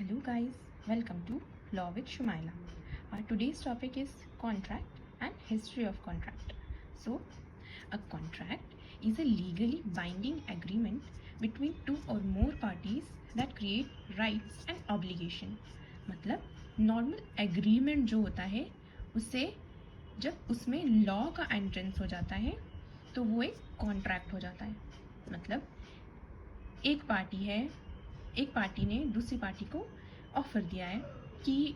Hello guys, welcome to Law with Shumaila. Our today's topic is contract and history of contract. So, a contract is a legally binding agreement between two or more parties that create rights and obligation. मतलब normal agreement जो होता है उसे जब उसमें law का entrance हो जाता है तो वो एक कॉन्ट्रैक्ट हो जाता है. मतलब एक पार्टी ने दूसरी पार्टी को ऑफ़र दिया है कि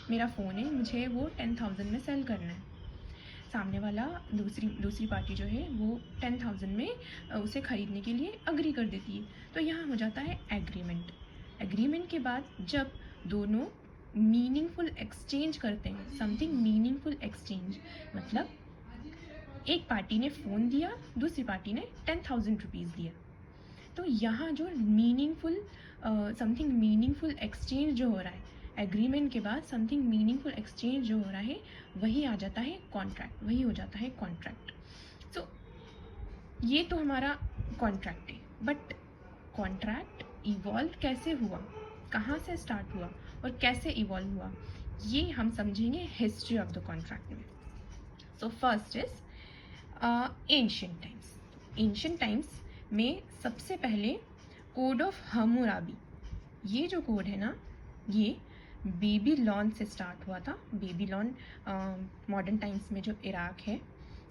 मेरा फ़ोन है, मुझे वो 10,000 में सेल करना है. सामने वाला दूसरी पार्टी जो है वो 10,000 में उसे ख़रीदने के लिए अग्री कर देती है. तो यहाँ हो जाता है एग्रीमेंट के बाद जब दोनों मीनिंगफुल एक्सचेंज करते हैं, समथिंग मीनिंगफुल एक्सचेंज, मतलब एक पार्टी ने फ़ोन दिया, दूसरी पार्टी ने 10,000 रुपीज़ दिया. तो यहाँ जो समथिंग मीनिंगफुल एक्सचेंज जो हो रहा है, एग्रीमेंट के बाद समथिंग मीनिंगफुल एक्सचेंज जो हो रहा है वही आ जाता है कॉन्ट्रैक्ट, वही हो जाता है कॉन्ट्रैक्ट. सो ये तो हमारा कॉन्ट्रैक्ट है. बट कॉन्ट्रैक्ट इवॉल्व कैसे हुआ, कहाँ से स्टार्ट हुआ और कैसे इवॉल्व हुआ, ये हम समझेंगे हिस्ट्री ऑफ द कॉन्ट्रैक्ट में. So first is ancient times में सबसे पहले कोड ऑफ हम्मुराबी, ये जो कोड है ना, ये बेबीलोन से स्टार्ट हुआ था. बेबीलोन मॉडर्न टाइम्स में जो इराक है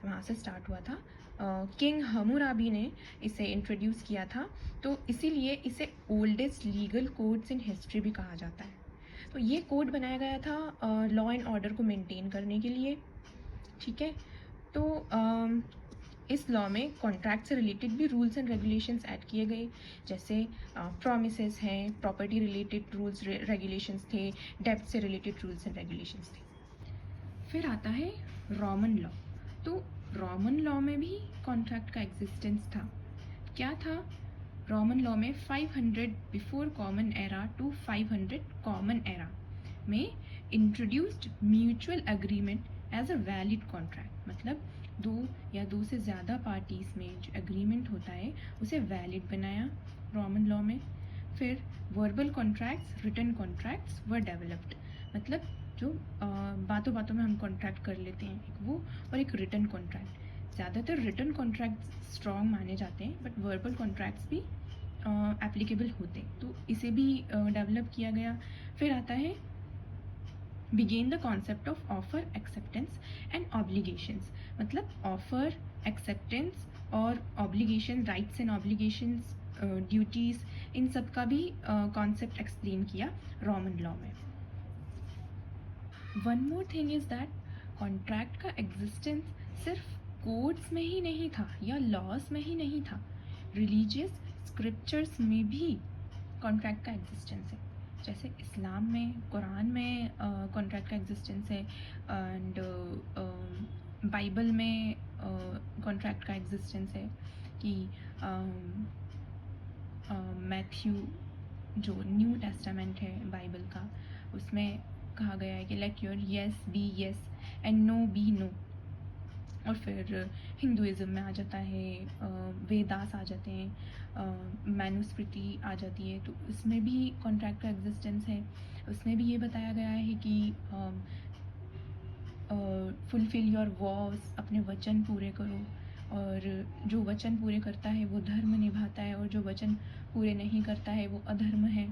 वहाँ से स्टार्ट हुआ था. किंग हम्मुराबी ने इसे इंट्रोड्यूस किया था, तो इसीलिए इसे oldest legal codes in history भी कहा जाता है. तो ये कोड बनाया गया था लॉ एंड ऑर्डर को मेंटेन करने के लिए. ठीक है, तो इस लॉ में कॉन्ट्रैक्ट से रिलेटेड भी रूल्स एंड रेगुलेशंस ऐड किए गए, जैसे प्रॉमिसेस हैं, प्रॉपर्टी रिलेटेड रूल्स रेगुलेशंस थे, डेब्ट से रिलेटेड रूल्स एंड रेगुलेशंस थे. फिर आता है रोमन लॉ. तो रोमन लॉ में भी कॉन्ट्रैक्ट का एग्जिस्टेंस था. क्या था रोमन लॉ में? 500 before common era to 500 common era में introduced mutual agreement as a valid contract. मतलब दो से ज़्यादा पार्टीज़ में जो एग्रीमेंट होता है उसे वैलिड बनाया रोमन लॉ में. फिर verbal contracts, written contracts were developed. मतलब जो बातों बातों में हम कॉन्ट्रैक्ट कर लेते हैं, एक वो और एक रिटन कॉन्ट्रैक्ट. ज़्यादातर रिटन कॉन्ट्रैक्ट्स स्ट्रॉन्ग माने जाते हैं, बट वर्बल कॉन्ट्रैक्ट्स भी एप्लीकेबल होते हैं, तो इसे भी डेवलप किया गया. फिर आता है began the concept of offer, acceptance and obligations. मतलब ऑफर, एक्सेप्टेंस और obligation, rights and obligations, duties, इन सब का भी कॉन्सेप्ट एक्सप्लेन किया रोमन लॉ में. One more thing is that contract का एग्जिस्टेंस सिर्फ कोड्स में ही नहीं था या लॉज में ही नहीं था, रिलीजियस स्क्रिप्चर्स में भी कॉन्ट्रैक्ट का एग्जिस्टेंस है. जैसे इस्लाम में, कुरान में कॉन्ट्रैक्ट का एग्जिस्टेंस है, एंड बाइबल में कॉन्ट्रैक्ट का एग्जिस्टेंस है कि मैथ्यू जो न्यू टेस्टामेंट है बाइबल का, उसमें कहा गया है कि let your yes be yes and no be no. और फिर हिंदुज़म में आ जाता है, वेदास आ जाते हैं, मैनुस्मृति आ जाती है, तो इसमें भी कॉन्ट्रैक्ट का एग्जिस्टेंस है. उसमें भी ये बताया गया है कि फुलफिल योर वॉज, अपने वचन पूरे करो, और जो वचन पूरे करता है वो धर्म निभाता है, और जो वचन पूरे नहीं करता है वो अधर्म है.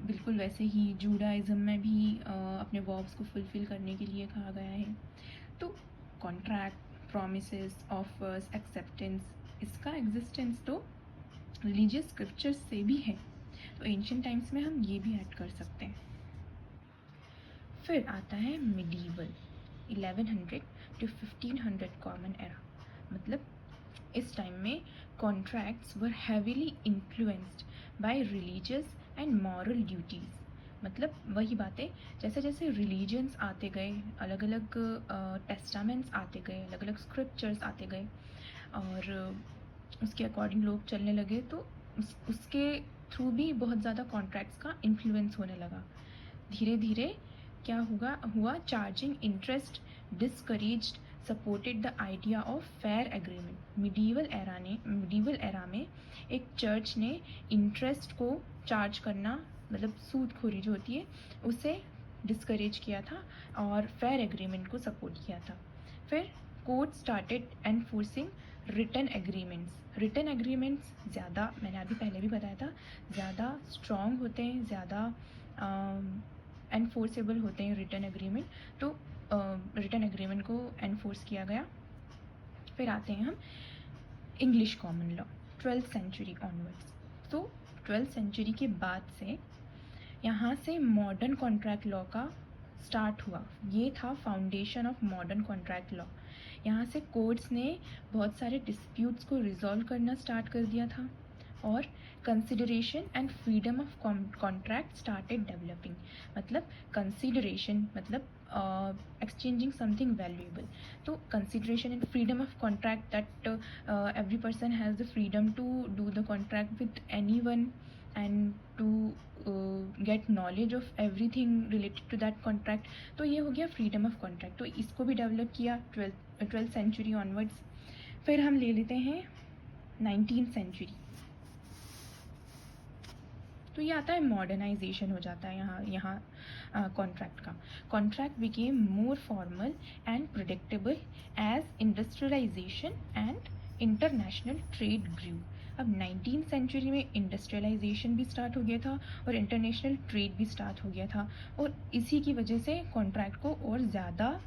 बिल्कुल वैसे ही जूडाइज़म में भी अपने वॉव्स को फुलफिल करने के लिए कहा गया है. तो कॉन्ट्रैक्ट, प्रॉमिसेस, ऑफर्स, एक्सेप्टेंस, इसका एग्जिस्टेंस तो रिलीजियस स्क्रिप्चर्स से भी है, तो एंशिएंट टाइम्स में हम ये भी ऐड कर सकते हैं. फिर आता है मिडीवल, 1100 टू 1500 कॉमन एरा. मतलब इस टाइम में contracts were heavily influenced by religious and moral duties. मतलब वही बातें, जैसे जैसे रिलीजन्स आते गए, अलग अलग टेस्टामेंट्स आते गए, अलग अलग स्क्रिप्चर्स आते गए, और उसके अकॉर्डिंग लोग चलने लगे, तो उसके थ्रू भी बहुत ज़्यादा कॉन्ट्रैक्ट्स का इन्फ्लुएंस होने लगा. धीरे धीरे क्या हुआ charging interest discouraged supported the idea of fair agreement. Medieval era में एक चर्च ने इंटरेस्ट को चार्ज करना मतलब सूदखोरी जो होती है उसे डिस्करेज किया था और फेयर एग्रीमेंट को सपोर्ट किया था। फिर court started enforcing written agreements ज़्यादा, मैंने अभी पहले भी बताया था, ज़्यादा स्ट्रॉन्ग होते हैं, ज़्यादा एनफोर्सेबल होते हैं रिटन एग्रीमेंट। तो रिटन एग्रीमेंट को एनफोर्स किया गया। फिर आते हैं हम English common law 12th century onwards. तो 12th सेंचुरी के बाद से यहाँ से मॉडर्न कॉन्ट्रैक्ट लॉ का स्टार्ट हुआ। ये था foundation of modern contract law. यहाँ से कोर्ट्स ने बहुत सारे डिस्प्यूट्स को रिजॉल्व करना स्टार्ट कर दिया था और consideration and freedom of contract started developing. मतलब कंसिडरेशन मतलब एक्सचेंजिंग समथिंग वैल्यूएबल। तो consideration and freedom of contract, that every person has the freedom to do the contract with any one and to get knowledge of everything related to that contract. तो ये हो गया freedom of contract. तो इसको भी develop किया 12th century onwards. फिर हम ले लेते हैं 19th सेंचुरी। तो ये आता है मॉडर्नाइजेशन हो जाता है यहाँ कॉन्ट्रैक्ट का। Contract became more formal and predictable as industrialization and international trade grew. अब 19th सेंचुरी में इंडस्ट्रियलाइजेशन भी स्टार्ट हो गया था और इंटरनेशनल ट्रेड भी स्टार्ट हो गया था, और इसी की वजह से कॉन्ट्रैक्ट को और ज़्यादा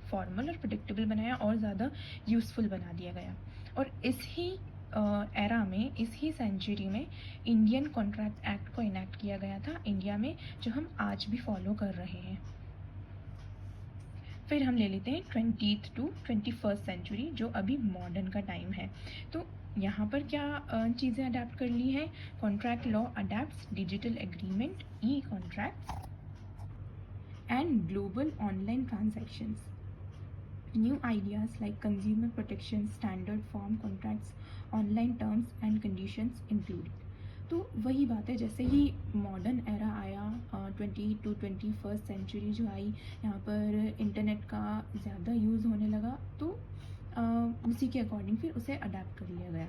फॉर्मल और प्रेडिक्टेबल बनाया और ज़्यादा यूज़फुल बना दिया गया। और इस ही एरा में, इस ही सेंचुरी में इंडियन कॉन्ट्रैक्ट एक्ट को इनेक्ट किया गया था इंडिया में, जो हम आज भी फॉलो कर रहे हैं। फिर हम ले लेते हैं 20th to 21st सेंचुरी, जो अभी मॉडर्न का टाइम है। तो यहाँ पर क्या चीज़ें अडेप्ट कर ली हैं? Contract law adapts digital agreement, e contracts and global online transactions. New ideas like consumer protection, standard form contracts, online terms and conditions included। तो वही बात है, जैसे ही मॉडर्न एरा आया 20 to 21st सेंचुरी जो आई, यहाँ पर इंटरनेट का ज़्यादा यूज़ होने लगा, तो उसी के अकॉर्डिंग फिर उसे अडेप्ट कर लिया गया।